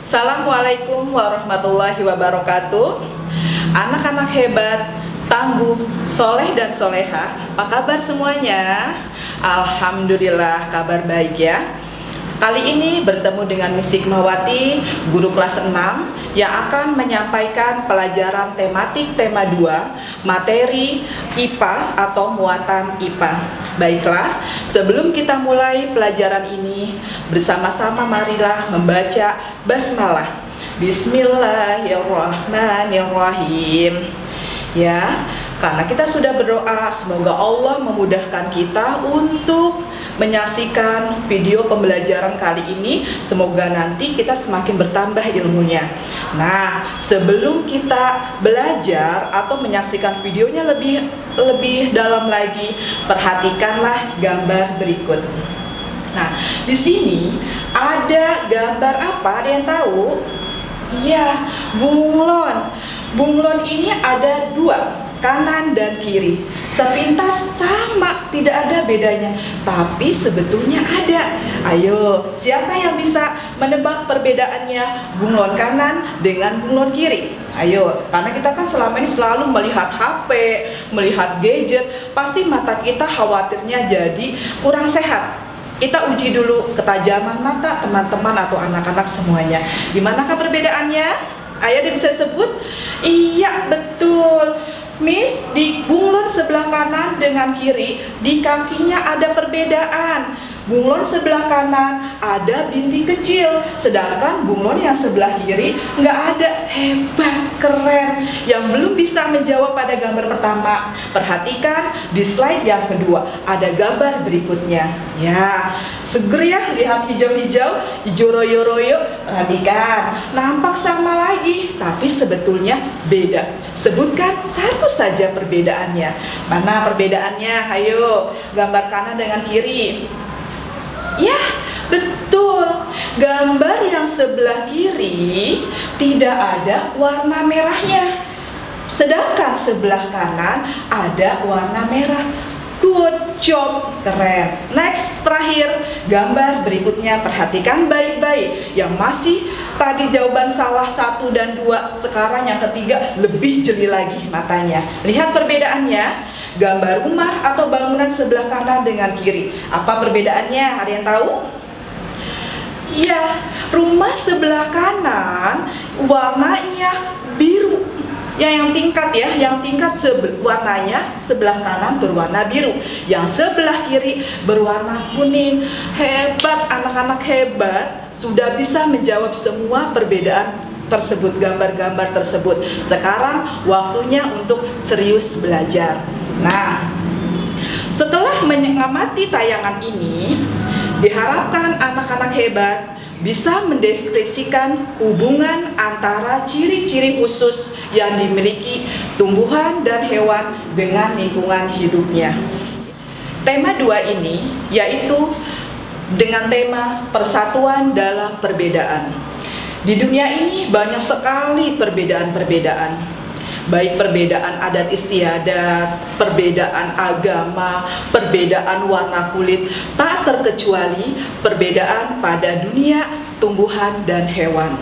Assalamualaikum warahmatullahi wabarakatuh. Anak-anak hebat, tangguh, soleh dan soleha, apa kabar semuanya? Alhamdulillah kabar baik ya. Kali ini bertemu dengan Miss Hikmawati, guru kelas 6 yang akan menyampaikan pelajaran tematik tema 2, materi IPA atau muatan IPA. Baiklah, sebelum kita mulai pelajaran ini, bersama-sama marilah membaca basmalah. Bismillahirrahmanirrahim. Ya, karena kita sudah berdoa, semoga Allah memudahkan kita untuk menyaksikan video pembelajaran kali ini. Semoga nanti kita semakin bertambah ilmunya. Nah, sebelum kita belajar atau menyaksikan videonya lebih dalam lagi, perhatikanlah gambar berikut. Nah, di sini ada gambar apa? Ada yang tahu? Ya, bunglon. Bunglon ini ada dua, kanan dan kiri. Sepintas sama, tidak ada bedanya, tapi sebetulnya ada. Ayo, siapa yang bisa menebak perbedaannya bunglon kanan dengan bunglon kiri? Ayo, karena kita kan selama ini selalu melihat HP, melihat gadget, pasti mata kita khawatirnya jadi kurang sehat. Kita uji dulu ketajaman mata teman-teman atau anak-anak semuanya. Gimanakah perbedaannya? Ayo, dia bisa sebut? Iya, betul. Miss, di bunglon sebelah kanan dengan kiri, di kakinya ada perbedaan. Bunglon sebelah kanan ada bintik kecil, sedangkan bunglon yang sebelah kiri nggak ada. Hebat, keren. Yang belum bisa menjawab pada gambar pertama, perhatikan di slide yang kedua, ada gambar berikutnya. Ya, seger ya lihat hijau-hijau, hijau royo-royo. Perhatikan, nampak sama lagi, tapi sebetulnya beda. Sebutkan satu saja perbedaannya. Mana perbedaannya? Ayo, gambar kanan dengan kiri. Ya, betul. Gambar yang sebelah kiri tidak ada warna merahnya, sedangkan sebelah kanan ada warna merah. Good job, keren. Next, terakhir, gambar berikutnya, perhatikan baik-baik. Yang masih tadi jawaban salah 1 dan 2, sekarang yang ketiga lebih jeli lagi matanya. Lihat perbedaannya, gambar rumah atau bangunan sebelah kanan dengan kiri. Apa perbedaannya? Ada yang tahu? Ya, rumah sebelah kanan warnanya biru. Yang tingkat ya, yang tingkat warnanya sebelah kanan berwarna biru, yang sebelah kiri berwarna kuning. Hebat, anak-anak hebat, sudah bisa menjawab semua perbedaan tersebut, gambar-gambar tersebut. Sekarang waktunya untuk serius belajar. Nah, setelah mengamati tayangan ini, diharapkan anak-anak hebat bisa mendeskripsikan hubungan antara ciri-ciri khusus yang dimiliki tumbuhan dan hewan dengan lingkungan hidupnya. Tema 2 ini yaitu dengan tema persatuan dalam perbedaan. Di dunia ini banyak sekali perbedaan-perbedaan. Baik perbedaan adat istiadat, perbedaan agama, perbedaan warna kulit, tak terkecuali perbedaan pada dunia tumbuhan dan hewan.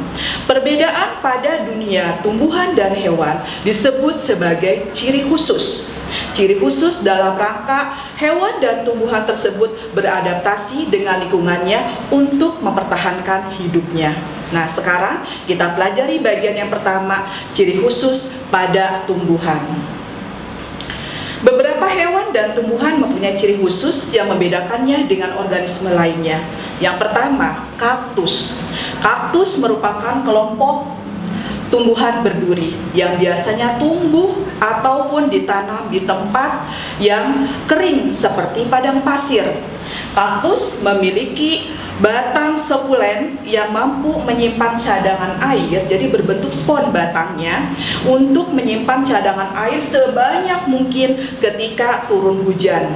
Perbedaan pada dunia tumbuhan dan hewan disebut sebagai ciri khusus. Ciri khusus dalam rangka hewan dan tumbuhan tersebut beradaptasi dengan lingkungannya untuk mempertahankan hidupnya. Nah, sekarang kita pelajari bagian yang pertama, ciri khusus pada tumbuhan. Beberapa hewan dan tumbuhan mempunyai ciri khusus yang membedakannya dengan organisme lainnya. Yang pertama, kaktus. Kaktus merupakan kelompok tumbuhan berduri yang biasanya tumbuh ataupun ditanam di tempat yang kering seperti padang pasir. Kaktus memiliki batang sekulen yang mampu menyimpan cadangan air, jadi berbentuk spon batangnya untuk menyimpan cadangan air sebanyak mungkin ketika turun hujan.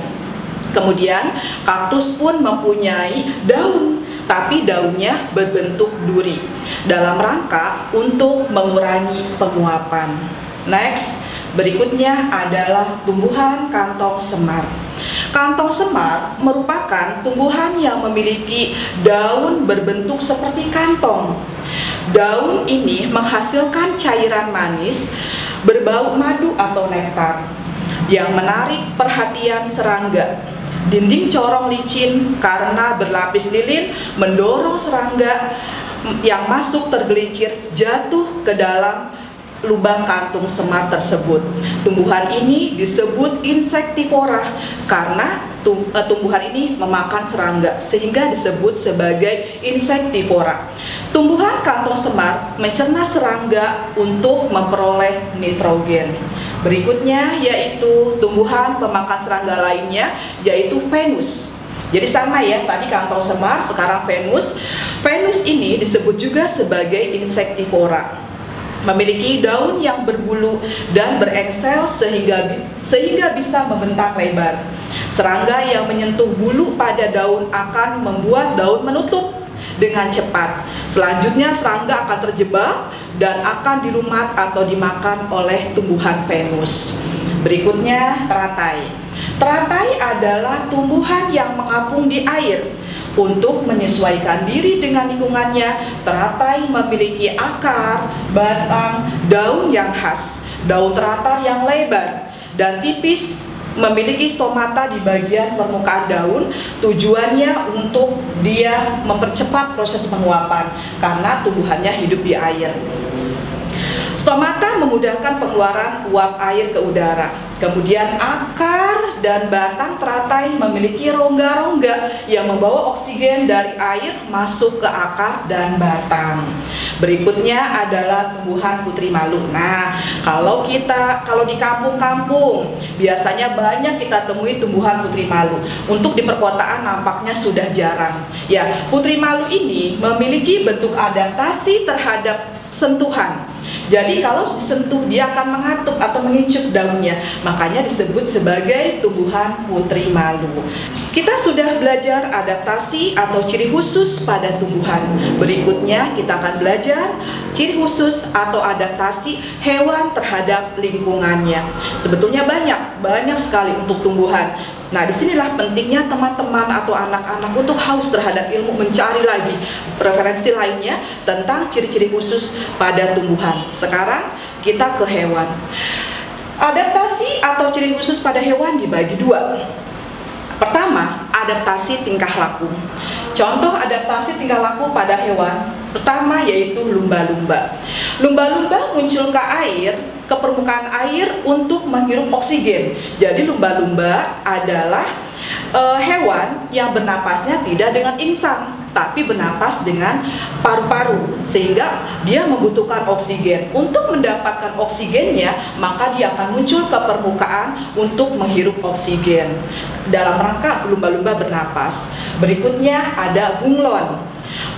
Kemudian kaktus pun mempunyai daun, tapi daunnya berbentuk duri dalam rangka untuk mengurangi penguapan. Next, berikutnya adalah tumbuhan kantong semar. Kantong semar merupakan tumbuhan yang memiliki daun berbentuk seperti kantong. Daun ini menghasilkan cairan manis berbau madu atau nektar yang menarik perhatian serangga. Dinding corong licin karena berlapis lilin mendorong serangga yang masuk tergelincir jatuh ke dalam lubang kantung semar tersebut. Tumbuhan ini disebut insektivora karena tumbuhan ini memakan serangga, sehingga disebut sebagai insektivora. Tumbuhan kantong semar mencerna serangga untuk memperoleh nitrogen. Berikutnya yaitu tumbuhan pemakan serangga lainnya, yaitu Venus. Jadi sama ya, tadi kantong semar, sekarang Venus. Venus ini disebut juga sebagai insektivora. Memiliki daun yang berbulu dan berengsel sehingga bisa membentang lebar. Serangga yang menyentuh bulu pada daun akan membuat daun menutup dengan cepat. Selanjutnya serangga akan terjebak dan akan dilumat atau dimakan oleh tumbuhan Venus. Berikutnya teratai. Teratai adalah tumbuhan yang mengapung di air. Untuk menyesuaikan diri dengan lingkungannya, teratai memiliki akar, batang, daun yang khas. Daun teratai yang lebar dan tipis, memiliki stomata di bagian permukaan daun. Tujuannya untuk dia mempercepat proses penguapan karena tumbuhannya hidup di air. Stomata memudahkan pengeluaran uap air ke udara. Kemudian akar dan batang teratai memiliki rongga-rongga yang membawa oksigen dari air masuk ke akar dan batang. Berikutnya adalah tumbuhan putri malu. Nah, kalau di kampung-kampung biasanya banyak kita temui tumbuhan putri malu. Untuk di perkotaan nampaknya sudah jarang. Ya, putri malu ini memiliki bentuk adaptasi terhadap sentuhan. Jadi kalau disentuh dia akan mengatuk atau mengincup daunnya. Makanya disebut sebagai tumbuhan putri malu. Kita sudah belajar adaptasi atau ciri khusus pada tumbuhan. Berikutnya kita akan belajar ciri khusus atau adaptasi hewan terhadap lingkungannya. Sebetulnya banyak sekali untuk tumbuhan. Nah, disinilah pentingnya teman-teman atau anak-anak untuk haus terhadap ilmu, mencari lagi referensi lainnya tentang ciri-ciri khusus pada tumbuhan. Sekarang kita ke hewan. Adaptasi atau ciri khusus pada hewan dibagi dua. Pertama, adaptasi tingkah laku. Contoh adaptasi tingkah laku pada hewan pertama yaitu lumba-lumba. Lumba-lumba muncul ke permukaan air untuk menghirup oksigen. Jadi lumba-lumba adalah hewan yang bernapasnya tidak dengan insang, tapi bernapas dengan paru-paru, sehingga dia membutuhkan oksigen. Untuk mendapatkan oksigennya, maka dia akan muncul ke permukaan untuk menghirup oksigen dalam rangka lumba-lumba bernapas. Berikutnya ada bunglon.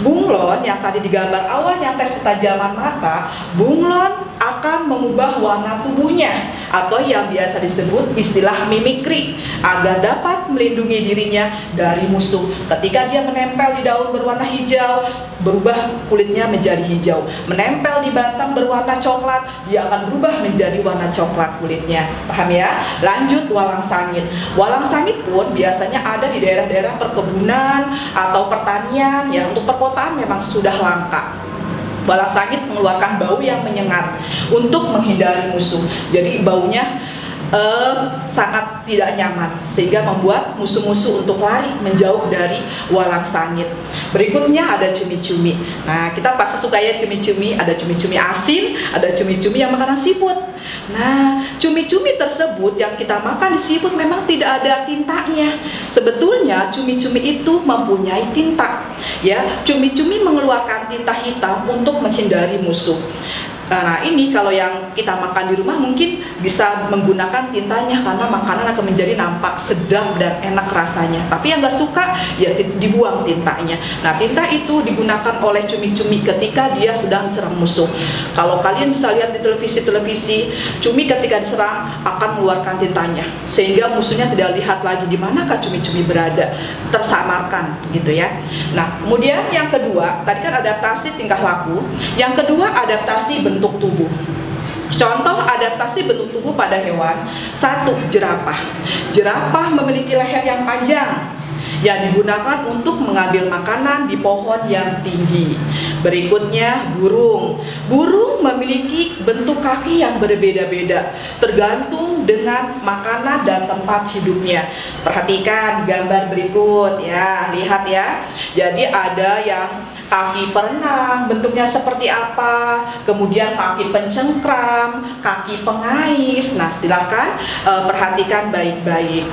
Bunglon yang tadi digambar awal yang tes ketajaman mata, bunglon akan mengubah warna tubuhnya atau yang biasa disebut istilah mimikri agar dapat melindungi dirinya dari musuh. Ketika dia menempel di daun berwarna hijau, berubah kulitnya menjadi hijau. Menempel di batang berwarna coklat, dia akan berubah menjadi warna coklat kulitnya. Paham ya? Lanjut walang sangit. Walang sangit pun biasanya ada di daerah-daerah perkebunan atau pertanian yang untuk perkotaan memang sudah langka. Walang sangit mengeluarkan bau yang menyengat untuk menghindari musuh. Jadi baunya sangat tidak nyaman sehingga membuat musuh-musuh untuk lari menjauh dari walang sangit. Berikutnya ada cumi-cumi. Nah, kita pasti suka ya cumi-cumi. Ada cumi-cumi asin, ada cumi-cumi yang makanan siput. Nah, cumi-cumi tersebut yang kita makan di siput memang tidak ada tintanya. Sebetulnya cumi-cumi itu mempunyai tinta. Ya, cumi-cumi mengeluarkan tinta hitam untuk menghindari musuh. Nah, ini kalau yang kita makan di rumah mungkin bisa menggunakan tintanya karena makanan akan menjadi nampak sedap dan enak rasanya. Tapi yang nggak suka ya dibuang tintanya. Nah, tinta itu digunakan oleh cumi-cumi ketika dia sedang diserang musuh. Kalau kalian bisa lihat di televisi, cumi ketika diserang akan mengeluarkan tintanya sehingga musuhnya tidak lihat lagi di manakah cumi-cumi berada, tersamarkan gitu ya. Nah, kemudian yang kedua, tadi kan adaptasi tingkah laku. Yang kedua adaptasi bentuk tubuh. Contoh adaptasi bentuk tubuh pada hewan. 1. Jerapah. Jerapah memiliki leher yang panjang yang digunakan untuk mengambil makanan di pohon yang tinggi. Berikutnya burung. Burung memiliki bentuk kaki yang berbeda-beda tergantung dengan makanan dan tempat hidupnya. Perhatikan gambar berikut ya, lihat ya. Jadi ada yang kaki perenang, bentuknya seperti apa, kemudian kaki pencengkram, kaki pengais. Nah, silakan perhatikan baik-baik.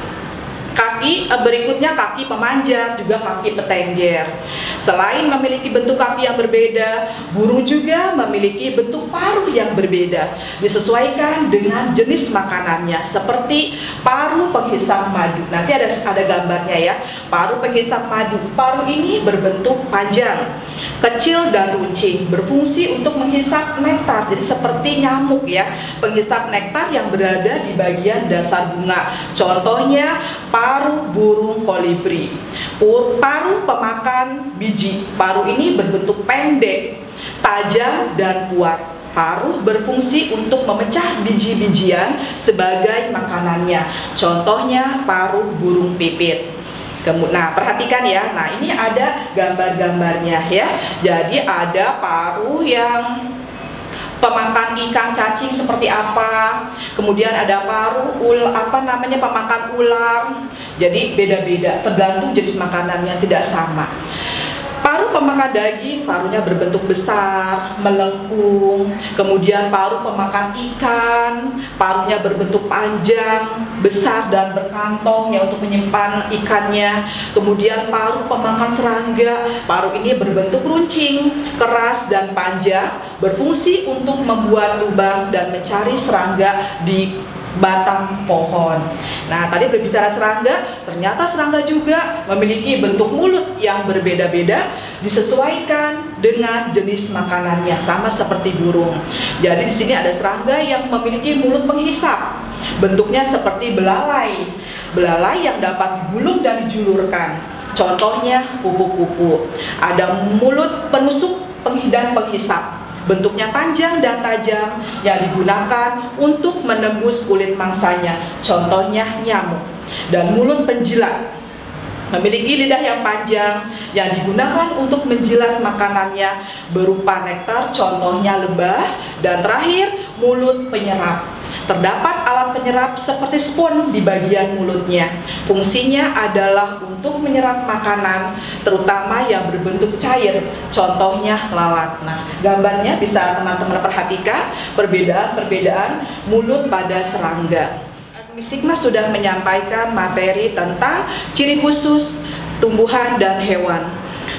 Kaki berikutnya kaki pemanjat, juga kaki petengger. Selain memiliki bentuk kaki yang berbeda, burung juga memiliki bentuk paruh yang berbeda, disesuaikan dengan jenis makanannya, seperti paruh penghisap madu. Nanti ada gambarnya ya. Paruh penghisap madu. Paruh ini berbentuk panjang, kecil dan runcing, berfungsi untuk menghisap nektar. Jadi seperti nyamuk ya, penghisap nektar yang berada di bagian dasar bunga. Contohnya paruh burung kolibri. Paruh pemakan biji. Paruh ini berbentuk pendek, tajam dan kuat. Paruh berfungsi untuk memecah biji-bijian sebagai makanannya. Contohnya paruh burung pipit. Nah, perhatikan ya. Nah, ini ada gambar-gambarnya ya. Jadi ada paruh yang pemakan ikan cacing seperti apa, kemudian ada paruh pemakan ular. Jadi beda-beda tergantung jenis makanannya, tidak sama. Paruh pemakan daging, paruhnya berbentuk besar, melengkung. Kemudian paruh pemakan ikan, paruhnya berbentuk panjang, besar dan berkantong ya untuk menyimpan ikannya. Kemudian paruh pemakan serangga, paruh ini berbentuk runcing, keras dan panjang, berfungsi untuk membuat lubang dan mencari serangga di batang pohon. Nah, tadi berbicara serangga, ternyata serangga juga memiliki bentuk mulut yang berbeda-beda, disesuaikan dengan jenis makanannya, sama seperti burung. Jadi di sini ada serangga yang memiliki mulut penghisap, bentuknya seperti belalai. Belalai yang dapat digulung dan dijulurkan. Contohnya kupu-kupu. Ada mulut penusuk dan penghisap, bentuknya panjang dan tajam yang digunakan untuk menembus kulit mangsanya. Contohnya nyamuk. Dan mulut penjilat, memiliki lidah yang panjang yang digunakan untuk menjilat makanannya berupa nektar. Contohnya lebah. Dan terakhir, mulut penyerap. Terdapat alat penyerap seperti spons di bagian mulutnya. Fungsinya adalah untuk menyerap makanan, terutama yang berbentuk cair. Contohnya lalat. Nah, gambarnya bisa teman-teman perhatikan perbedaan-perbedaan mulut pada serangga. Misikma sudah menyampaikan materi tentang ciri khusus tumbuhan dan hewan.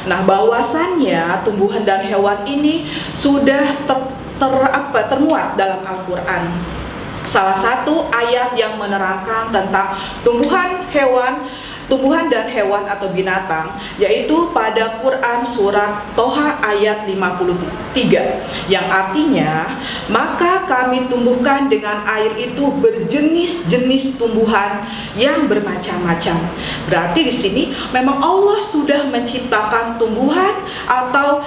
Nah, bahwasannya tumbuhan dan hewan ini sudah termuat dalam Al-Quran. Salah satu ayat yang menerangkan tentang tumbuhan dan hewan atau binatang, yaitu pada Quran surat Toha ayat 53, yang artinya, maka kami tumbuhkan dengan air itu berjenis-jenis tumbuhan yang bermacam-macam. Berarti di sini memang Allah sudah menciptakan tumbuhan atau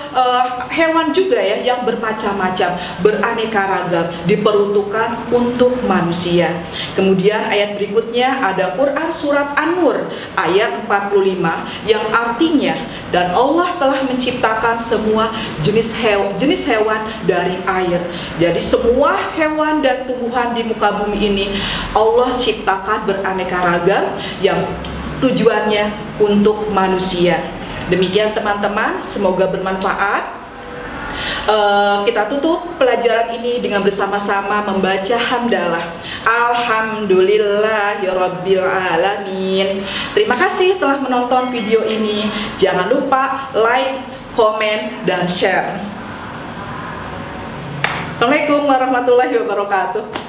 hewan juga ya, yang bermacam-macam, beraneka ragam, diperuntukkan untuk manusia. Kemudian ayat berikutnya ada Quran surat An-Nur ayat 45, yang artinya, dan Allah telah menciptakan semua jenis hewan dari air. Jadi semua hewan dan tumbuhan di muka bumi ini Allah ciptakan beraneka ragam yang tujuannya untuk manusia. Demikian teman-teman, semoga bermanfaat. Kita tutup pelajaran ini dengan bersama-sama membaca hamdalah. Alhamdulillahirabbil alamin. Terima kasih telah menonton video ini. Jangan lupa like, komen, dan share. Assalamualaikum warahmatullahi wabarakatuh.